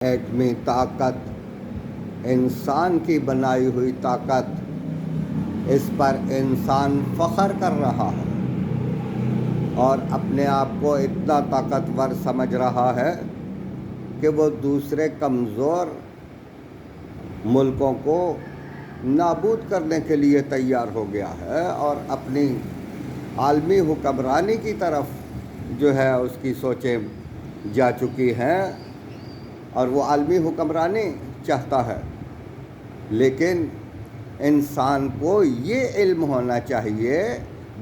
ایٹمی طاقت، انسان کی بنائی ہوئی طاقت، اس پر انسان فخر کر رہا ہے اور اپنے آپ کو اتنا طاقتور سمجھ رہا ہے کہ وہ دوسرے کمزور ملکوں کو نابود کرنے کے لیے تیار ہو گیا ہے اور اپنی عالمی حکمرانی کی طرف جو ہے اس کی سوچیں جا چکی ہیں اور وہ عالمی حکمرانی چاہتا ہے۔ لیکن انسان کو یہ علم ہونا چاہیے،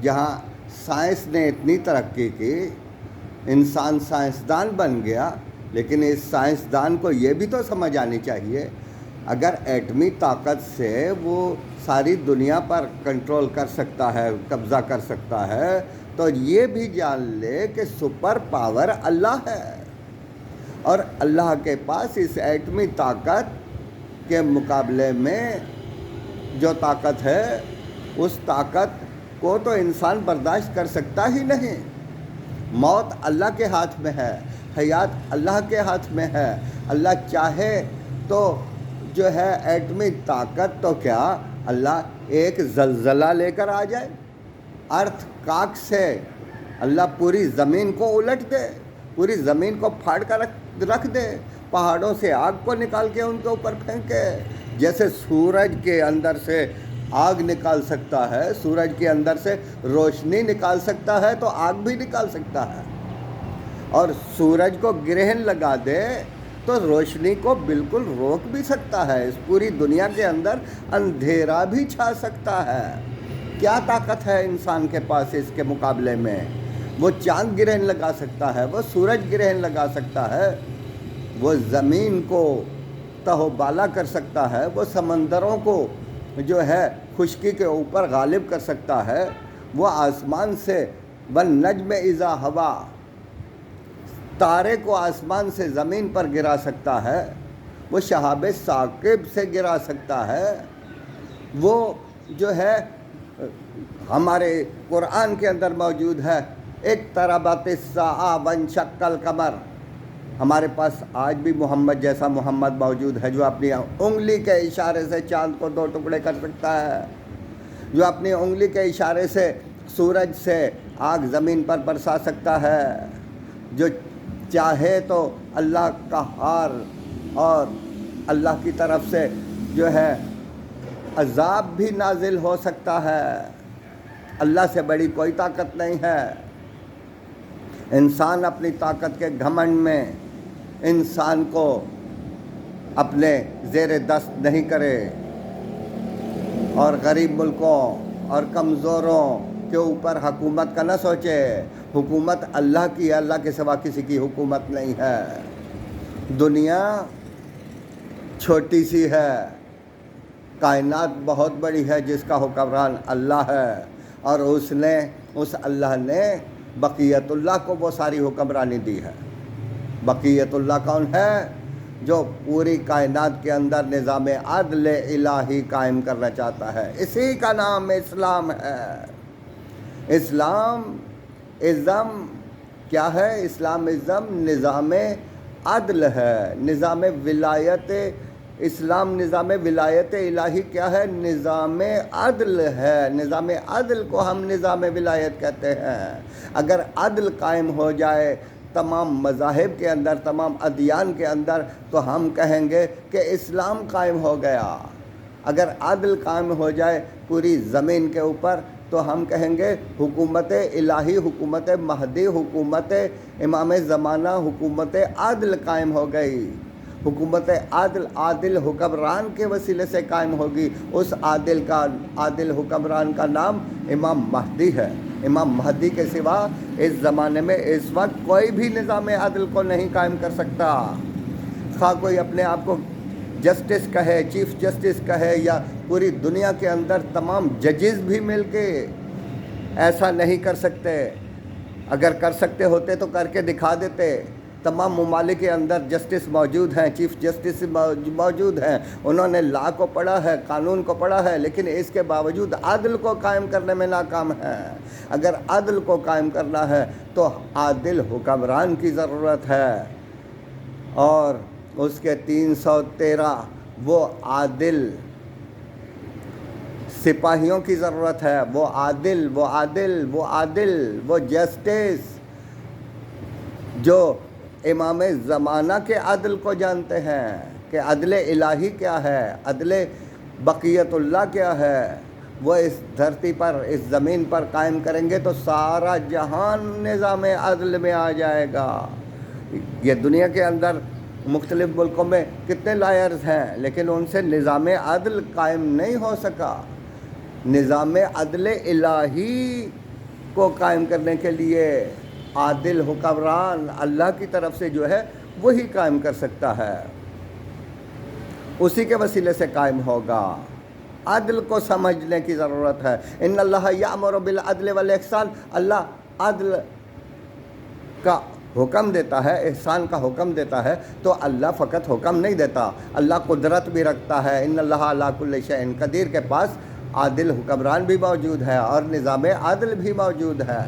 جہاں سائنس نے اتنی ترقی کی، انسان سائنسدان بن گیا، لیکن اس سائنسدان کو یہ بھی تو سمجھ آنی چاہیے اگر ایٹمی طاقت سے وہ ساری دنیا پر کنٹرول کر سکتا ہے، قبضہ کر سکتا ہے، تو یہ بھی جان لے کہ سپر پاور اللہ ہے اور اللہ کے پاس اس ایٹمی طاقت کے مقابلے میں جو طاقت ہے، اس طاقت کو تو انسان برداشت کر سکتا ہی نہیں۔ موت اللہ کے ہاتھ میں ہے، حیات اللہ کے ہاتھ میں ہے۔ اللہ چاہے تو جو ہے ایٹمی طاقت تو کیا اللہ ایک زلزلہ لے کر آ جائے، ارتھ کاک سے اللہ پوری زمین کو الٹ دے، پوری زمین کو پھاڑ کر رکھ دے، پہاڑوں سے آگ کو نکال کے ان کے اوپر پھینکے، جیسے سورج کے اندر سے آگ نکال سکتا ہے، سورج کے اندر سے روشنی نکال سکتا ہے تو آگ بھی نکال سکتا ہے، اور سورج کو گرہن لگا دے تو روشنی کو بالکل روک بھی سکتا ہے، اس پوری دنیا کے اندر اندھیرا بھی چھا سکتا ہے۔ کیا طاقت ہے انسان کے پاس اس کے مقابلے میں؟ وہ چاند گرہن لگا سکتا ہے، وہ سورج گرہن لگا سکتا ہے، وہ زمین کو تہو بالا کر سکتا ہے، وہ سمندروں کو جو ہے خشکی کے اوپر غالب کر سکتا ہے، وہ آسمان سے والنجم اذا ہوا، تارے کو آسمان سے زمین پر گرا سکتا ہے، وہ شہاب ثاقب سے گرا سکتا ہے، وہ جو ہے ہمارے قرآن کے اندر موجود ہے، اقتربت الساعہ وانشق القمر۔ ہمارے پاس آج بھی محمد جیسا محمد موجود ہے جو اپنی انگلی کے اشارے سے چاند کو دو ٹکڑے کر سکتا ہے، جو اپنی انگلی کے اشارے سے سورج سے آگ زمین پر برسا سکتا ہے، جو چاہے تو اللہ قہار اور اللہ کی طرف سے جو ہے عذاب بھی نازل ہو سکتا ہے۔ اللہ سے بڑی کوئی طاقت نہیں ہے۔ انسان اپنی طاقت کے گھمنڈ میں انسان کو اپنے زیر دست نہیں کرے اور غریب ملکوں اور کمزوروں کے اوپر حکومت کا نہ سوچے۔ حکومت اللہ کی ہے، اللہ کے سوا کسی کی حکومت نہیں ہے۔ دنیا چھوٹی سی ہے، کائنات بہت بڑی ہے جس کا حکمران اللہ ہے، اور اس اللہ نے بقیت اللہ کو وہ ساری حکمرانی دی ہے۔ بقیت اللہ کون ہے؟ جو پوری کائنات کے اندر نظام عدل الہی قائم کرنا چاہتا ہے۔ اسی کا نام اسلام ہے۔ اسلام ازم کیا ہے؟ اسلام ازم نظام عدل ہے، نظام ولایت اسلام، نظام ولایت الہی کیا ہے؟ نظام عدل ہے۔ نظام عدل کو ہم نظام ولایت کہتے ہیں۔ اگر عدل قائم ہو جائے تمام مذاہب کے اندر، تمام ادیان کے اندر، تو ہم کہیں گے کہ اسلام قائم ہو گیا۔ اگر عدل قائم ہو جائے پوری زمین کے اوپر تو ہم کہیں گے حکومت الہی، حکومت مہدی، حکومت امام زمانہ، حکومت عدل قائم ہو گئی۔ حکومت عادل حکمران کے وسیلے سے قائم ہوگی۔ اس عادل حکمران کا نام امام مہدی ہے۔ امام مہدی کے سوا اس زمانے میں اس وقت کوئی بھی نظام عدل کو نہیں قائم کر سکتا۔ خواہ کوئی اپنے آپ کو جسٹس کہے، چیف جسٹس کہے، یا پوری دنیا کے اندر تمام ججز بھی مل کے ایسا نہیں کر سکتے۔ اگر کر سکتے ہوتے تو کر کے دکھا دیتے۔ تمام ممالک کے اندر جسٹس موجود ہیں، چیف جسٹس موجود ہیں، انہوں نے لا کو پڑھا ہے، قانون کو پڑھا ہے، لیکن اس کے باوجود عدل کو قائم کرنے میں ناکام ہے۔ اگر عدل کو قائم کرنا ہے تو عادل حکمران کی ضرورت ہے، اور اس کے 313 وہ عادل سپاہیوں کی ضرورت ہے، وہ عادل وہ عادل وہ عادل وہ جسٹس جو امام زمانہ کے عدل کو جانتے ہیں کہ عدل الہی کیا ہے، عدل بقیت اللہ کیا ہے، وہ اس دھرتی پر اس زمین پر قائم کریں گے تو سارا جہان نظام عدل میں آ جائے گا۔ یہ دنیا کے اندر مختلف ملکوں میں کتنے لائرز ہیں لیکن ان سے نظام عدل قائم نہیں ہو سکا۔ نظام عدل الہی کو قائم کرنے کے لیے عادل حکمران اللہ کی طرف سے جو ہے وہی قائم کر سکتا ہے، اسی کے وسیلے سے قائم ہوگا۔ عدل کو سمجھنے کی ضرورت ہے۔ ان اللہ یامر بالعدل والاحسان، اللہ عدل کا حکم دیتا ہے، احسان کا حکم دیتا ہے، تو اللہ فقط حکم نہیں دیتا، اللہ قدرت بھی رکھتا ہے۔ ان اللہ علی کل شیء قدیر کے پاس عادل حکمران بھی موجود ہے اور نظام عدل بھی موجود ہے۔